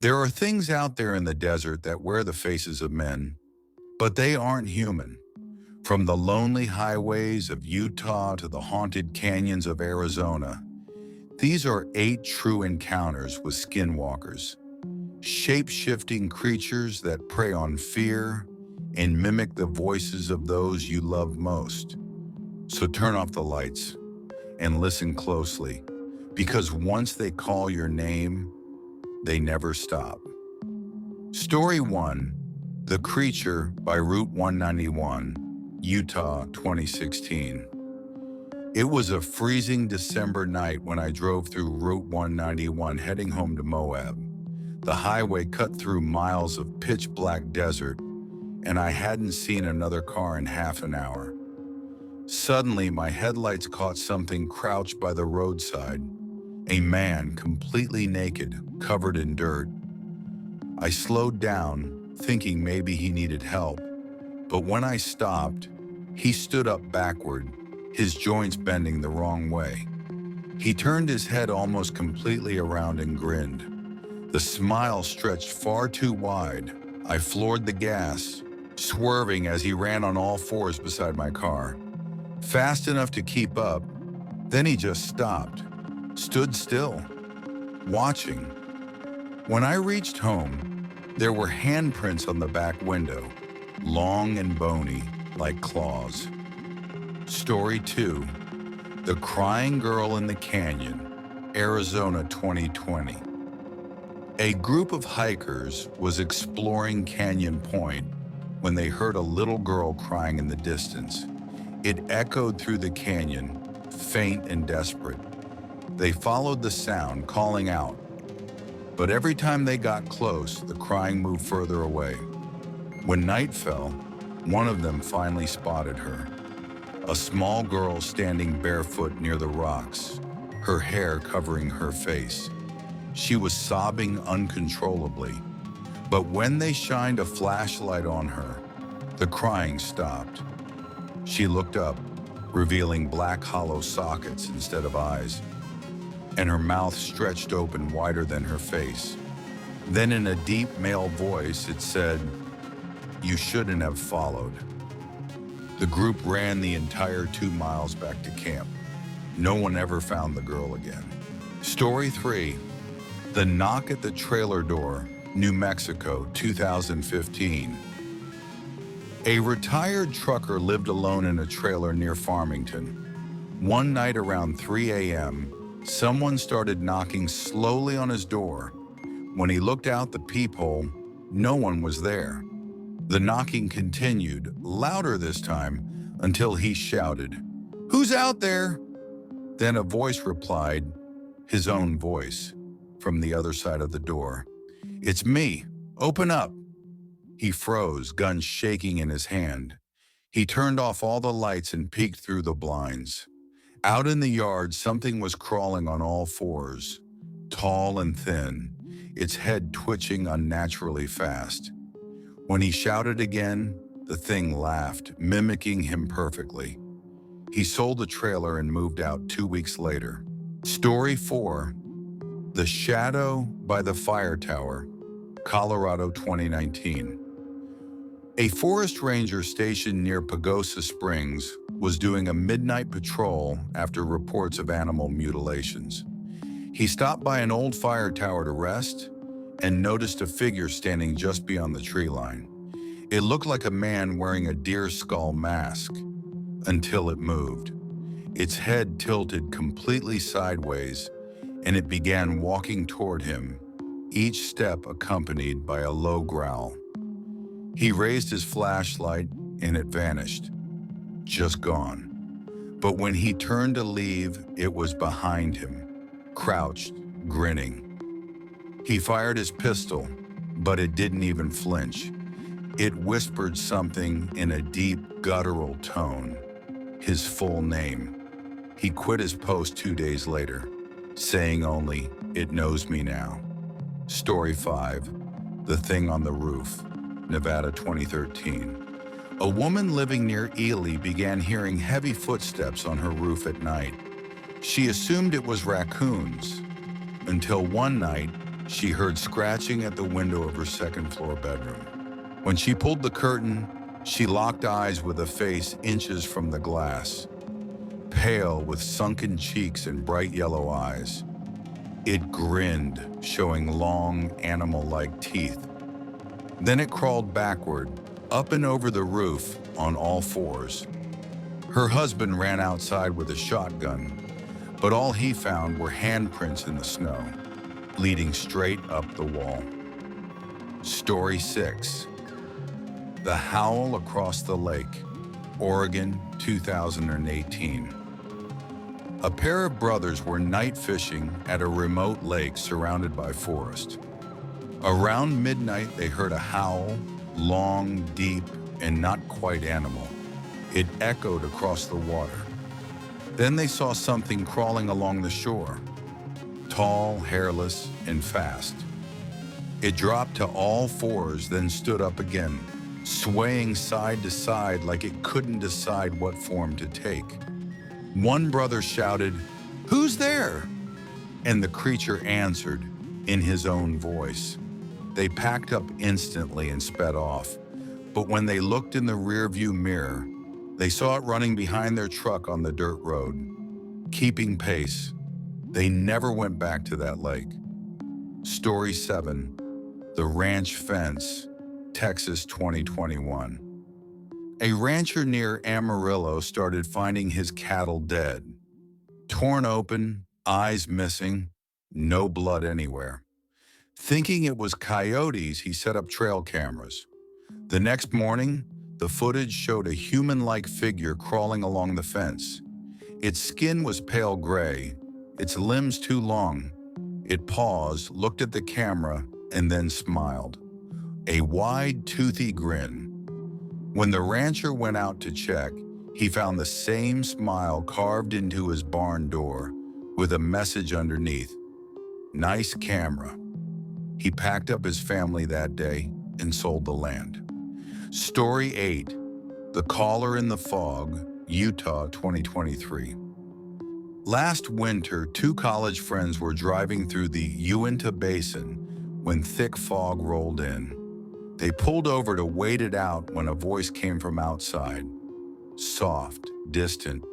There are things out there in the desert that wear the faces of men, but they aren't human. From the lonely highways of Utah to the haunted canyons of Arizona, these are 8 true encounters with skinwalkers, shape-shifting creatures that prey on fear and mimic the voices of those you love most. So turn off the lights and listen closely, because once they call your name, they never stop. Story 1, The Creature by Route 191, Utah, 2016. It was a freezing December night when I drove through Route 191 heading home to Moab. The highway cut through miles of pitch-black desert, and I hadn't seen another car in half an hour. Suddenly, my headlights caught something crouched by the roadside, a man completely naked, covered in dirt. I slowed down, thinking maybe he needed help, but when I stopped, he stood up backward, his joints bending the wrong way. He turned his head almost completely around and grinned. The smile stretched far too wide. I floored the gas, swerving as he ran on all fours beside my car. Fast enough to keep up, then he just stopped, stood still, watching. When I reached home, there were handprints on the back window, long and bony, like claws. Story 2, The Crying Girl in the Canyon, Arizona, 2020. A group of hikers was exploring Canyon Point when they heard a little girl crying in the distance. It echoed through the canyon, faint and desperate. They followed the sound, calling out. But every time they got close, the crying moved further away. When night fell, one of them finally spotted her. A small girl standing barefoot near the rocks, her hair covering her face. She was sobbing uncontrollably. But when they shined a flashlight on her, the crying stopped. She looked up, revealing black hollow sockets instead of eyes, and her mouth stretched open wider than her face. Then in a deep male voice, it said, "You shouldn't have followed." The group ran the entire 2 miles back to camp. No one ever found the girl again. Story 3, The Knock at the Trailer Door, New Mexico, 2015. A retired trucker lived alone in a trailer near Farmington. One night around 3 a.m., someone started knocking slowly on his door. When he looked out the peephole, no one was there. The knocking continued, louder this time, until he shouted, "Who's out there?" Then a voice replied, his own voice, from the other side of the door. "It's me. Open up." He froze, gun shaking in his hand. He turned off all the lights and peeked through the blinds. Out in the yard, something was crawling on all fours, tall and thin, its head twitching unnaturally fast. When he shouted again, the thing laughed, mimicking him perfectly. He sold the trailer and moved out 2 weeks later. Story 4, The Shadow by the Fire Tower, Colorado, 2019. A forest ranger stationed near Pagosa Springs was doing a midnight patrol after reports of animal mutilations. He stopped by an old fire tower to rest and noticed a figure standing just beyond the tree line. It looked like a man wearing a deer skull mask until it moved. Its head tilted completely sideways, and it began walking toward him, each step accompanied by a low growl. He raised his flashlight and it vanished, just gone. But when he turned to leave, it was behind him, crouched, grinning. He fired his pistol, but it didn't even flinch. It whispered something in a deep, guttural tone, his full name. He quit his post 2 days later, saying only, "It knows me now." Story 5, The Thing on the Roof, Nevada, 2013. A woman living near Ely began hearing heavy footsteps on her roof at night. She assumed it was raccoons, until one night, She heard scratching at the window of her second-floor bedroom. When she pulled the curtain, she locked eyes with a face inches from the glass, pale with sunken cheeks and bright yellow eyes. It grinned, showing long, animal-like teeth. Then it crawled backward, up and over the roof, on all fours. Her husband ran outside with a shotgun, but all he found were handprints in the snow, leading straight up the wall. Story 6. The Howl Across the Lake, Oregon, 2018. A pair of brothers were night fishing at a remote lake surrounded by forest. Around midnight, they heard a howl, long, deep, and not quite animal. It echoed across the water. Then they saw something crawling along the shore, tall, hairless, and fast. It dropped to all fours, then stood up again, swaying side to side like it couldn't decide what form to take. One brother shouted, "Who's there?" And the creature answered in his own voice. They packed up instantly and sped off, but when they looked in the rearview mirror, they saw it running behind their truck on the dirt road, keeping pace. They never went back to that lake. Story 7. The Ranch Fence, Texas, 2021. A rancher near Amarillo started finding his cattle dead. Torn open, eyes missing, no blood anywhere. Thinking it was coyotes, he set up trail cameras. The next morning, the footage showed a human-like figure crawling along the fence. Its skin was pale gray, its limbs too long. It paused, looked at the camera, and then smiled. A wide, toothy grin. When the rancher went out to check, he found the same smile carved into his barn door with a message underneath. Nice camera. He packed up his family that day and sold the land. Story 8. The Caller in the Fog, Utah, 2023. Last winter, two college friends were driving through the Uinta Basin when thick fog rolled in. They pulled over to wait it out when a voice came from outside, soft, distant,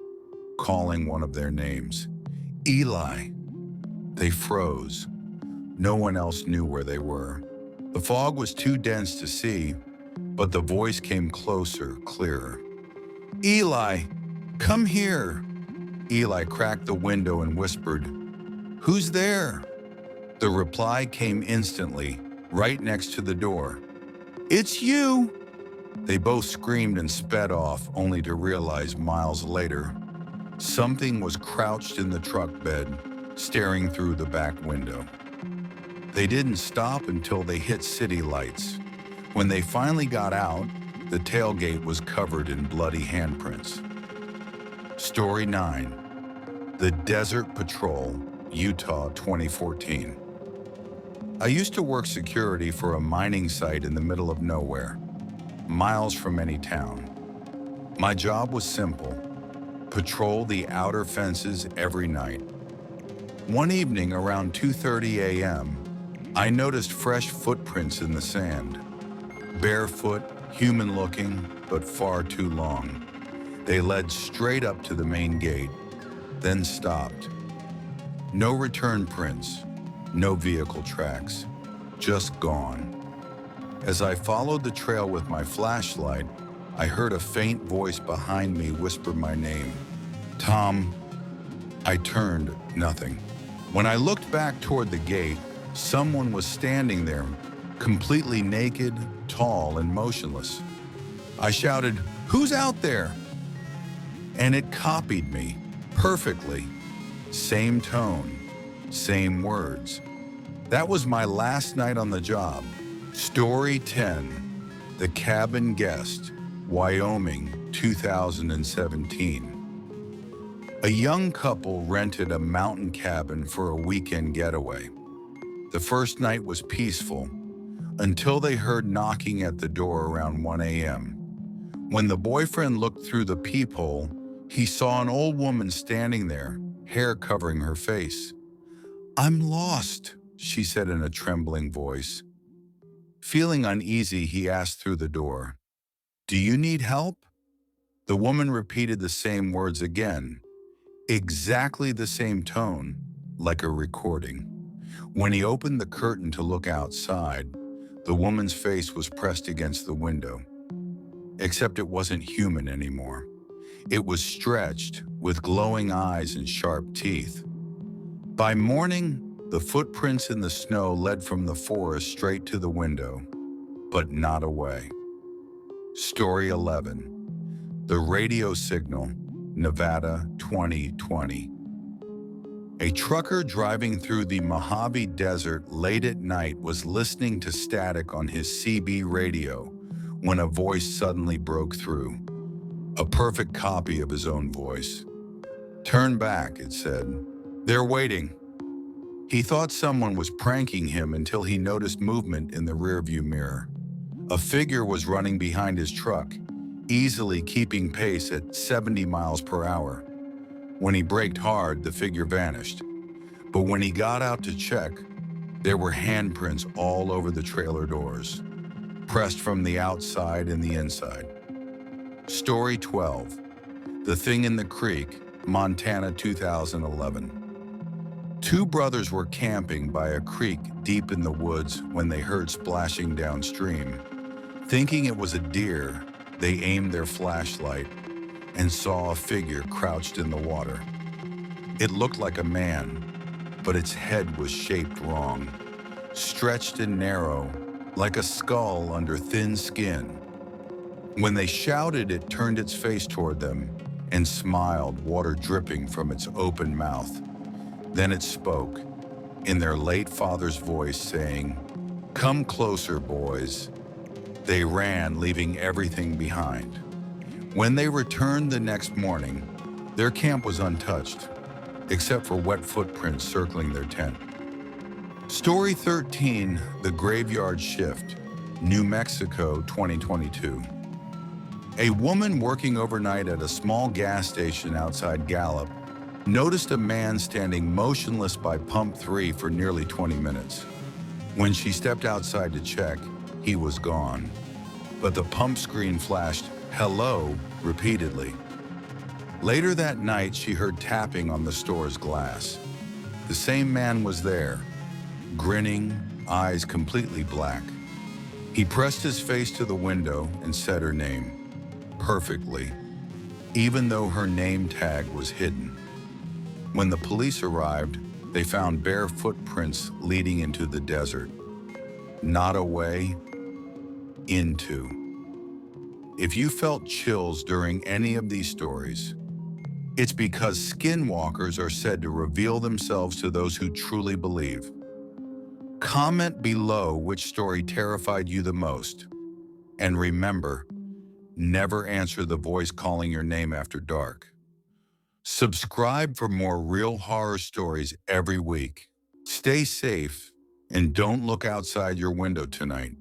calling one of their names. Eli. They froze. No one else knew where they were. The fog was too dense to see, but the voice came closer, clearer. Eli, come here. Eli cracked the window and whispered, "Who's there?" The reply came instantly, right next to the door. "It's you!" They both screamed and sped off, only to realize miles later, something was crouched in the truck bed, staring through the back window. They didn't stop until they hit city lights. When they finally got out, the tailgate was covered in bloody handprints. Story 9. The Desert Patrol, Utah, 2014. I used to work security for a mining site in the middle of nowhere, miles from any town. My job was simple: patrol the outer fences every night. One evening around 2:30 a.m., I noticed fresh footprints in the sand. Barefoot, human-looking, but far too long. They led straight up to the main gate, then stopped. No return prints, no vehicle tracks, just gone. As I followed the trail with my flashlight, I heard a faint voice behind me whisper my name. "Tom." I turned, nothing. When I looked back toward the gate, someone was standing there, completely naked, tall, and motionless. I shouted, "Who's out there?" And it copied me, perfectly. Same tone, same words. That was my last night on the job. Story 10. The Cabin Guest, Wyoming, 2017. A young couple rented a mountain cabin for a weekend getaway. The first night was peaceful, until they heard knocking at the door around 1 a.m. When the boyfriend looked through the peephole, he saw an old woman standing there, hair covering her face. "I'm lost," she said in a trembling voice. Feeling uneasy, he asked through the door, "Do you need help?" The woman repeated the same words again, exactly the same tone, like a recording. When he opened the curtain to look outside, the woman's face was pressed against the window. Except it wasn't human anymore. It was stretched, with glowing eyes and sharp teeth. By morning, the footprints in the snow led from the forest straight to the window, but not away. Story 11. The Radio Signal, Nevada, 2020. A trucker driving through the Mojave Desert late at night was listening to static on his CB radio when a voice suddenly broke through. A perfect copy of his own voice. "Turn back," it said. "They're waiting." He thought someone was pranking him until he noticed movement in the rearview mirror. A figure was running behind his truck, easily keeping pace at 70 miles per hour. When he braked hard, the figure vanished. But when he got out to check, there were handprints all over the trailer doors, pressed from the outside and the inside. Story 12. The Thing in the Creek, Montana, 2011. Two brothers were camping by a creek deep in the woods when they heard splashing downstream. Thinking it was a deer, they aimed their flashlight and saw a figure crouched in the water. It looked like a man, but its head was shaped wrong, stretched and narrow, like a skull under thin skin. When they shouted, it turned its face toward them and smiled, water dripping from its open mouth. Then it spoke, in their late father's voice, saying, "Come closer, boys." They ran, leaving everything behind. When they returned the next morning, their camp was untouched, except for wet footprints circling their tent. Story 13, The Graveyard Shift, New Mexico, 2022. A woman working overnight at a small gas station outside Gallup noticed a man standing motionless by pump 3 for nearly 20 minutes. When she stepped outside to check, he was gone. But the pump screen flashed "hello" repeatedly. Later that night, she heard tapping on the store's glass. The same man was there, grinning, eyes completely black. He pressed his face to the window and said her name, perfectly, even though her name tag was hidden. When the police arrived, they found bare footprints leading into the desert. Not away, into. If you felt chills during any of these stories, it's because skinwalkers are said to reveal themselves to those who truly believe. Comment below which story terrified you the most. And remember, never answer the voice calling your name after dark. Subscribe for more real horror stories every week. Stay safe and don't look outside your window tonight.